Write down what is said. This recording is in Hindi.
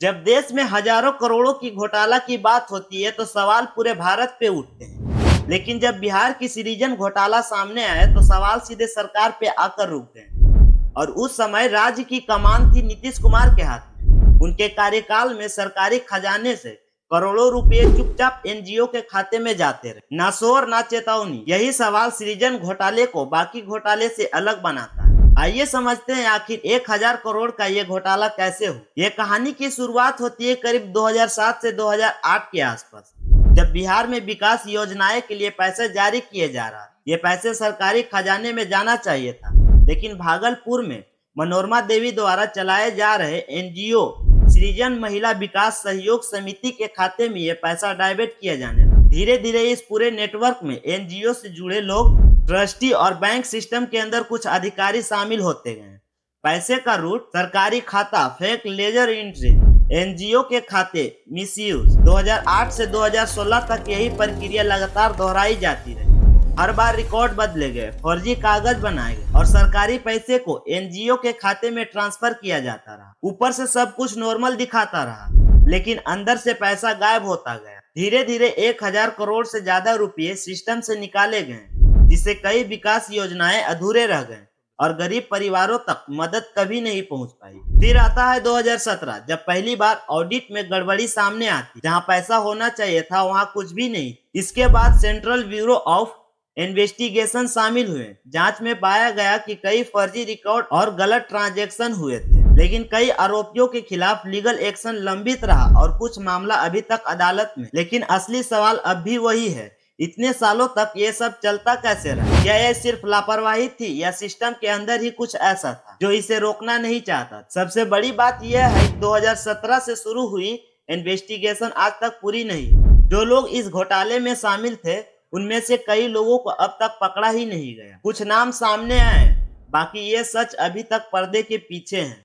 जब देश में हजारों करोड़ों की घोटाला की बात होती है तो सवाल पूरे भारत पे उठते हैं। लेकिन जब बिहार की सृजन घोटाला सामने आए तो सवाल सीधे सरकार पे आकर रुक गए। और उस समय राज्य की कमान थी नीतीश कुमार के हाथ में। उनके कार्यकाल में सरकारी खजाने से करोड़ों रुपए चुपचाप एनजीओ के खाते में जाते रहे, ना शोर ना चेतावनी। यही सवाल सृजन घोटाले को बाकी घोटाले से अलग बनाता है। आइए समझते हैं आखिर 1000 करोड़ का ये घोटाला कैसे हो। ये कहानी की शुरुआत होती है करीब 2007 से 2008 के आसपास, जब बिहार में विकास योजनाएं के लिए पैसे जारी किए जा रहा। ये पैसे सरकारी खजाने में जाना चाहिए था, लेकिन भागलपुर में मनोरमा देवी द्वारा चलाए जा रहे एनजीओ सृजन महिला विकास सहयोग समिति के खाते में ये पैसा डाइवर्ट किया जाने लगा। धीरे धीरे इस पूरे नेटवर्क में एनजीओ से जुड़े लोग, ट्रस्टी और बैंक सिस्टम के अंदर कुछ अधिकारी शामिल होते गए। पैसे का रूट, सरकारी खाता, फेक लेजर एंट्री, एनजीओ के खाते मिसयूज। 2008 से 2016 तक यही प्रक्रिया लगातार दोहराई जाती रही। हर बार रिकॉर्ड बदले गए, फर्जी कागज बनाए गए और सरकारी पैसे को एनजीओ के खाते में ट्रांसफर किया जाता रहा। ऊपर से सब कुछ नॉर्मल दिखाता रहा, लेकिन अंदर से पैसा गायब होता गया। धीरे धीरे 1000 करोड़ से ज्यादा रुपये सिस्टम से निकाले गए, जिससे कई विकास योजनाएं अधूरे रह गए और गरीब परिवारों तक मदद कभी नहीं पहुंच पाई। फिर आता है 2017, जब पहली बार ऑडिट में गड़बड़ी सामने आती। जहां पैसा होना चाहिए था वहां कुछ भी नहीं। इसके बाद सेंट्रल ब्यूरो ऑफ इन्वेस्टिगेशन शामिल हुए। जांच में पाया गया कि कई फर्जी रिकॉर्ड और गलत ट्रांजैक्शन हुए थे, लेकिन कई आरोपियों के खिलाफ लीगल एक्शन लंबित रहा और कुछ मामला अभी तक अदालत में। लेकिन असली सवाल अब भी वही है, इतने सालों तक ये सब चलता कैसे रहा? क्या यह सिर्फ लापरवाही थी या सिस्टम के अंदर ही कुछ ऐसा था जो इसे रोकना नहीं चाहता? सबसे बड़ी बात यह है कि 2017 से शुरू हुई इन्वेस्टिगेशन आज तक पूरी नहीं। जो लोग इस घोटाले में शामिल थे उनमें से कई लोगों को अब तक पकड़ा ही नहीं गया। कुछ नाम सामने आए, बाकी ये सच अभी तक पर्दे के पीछे हैं।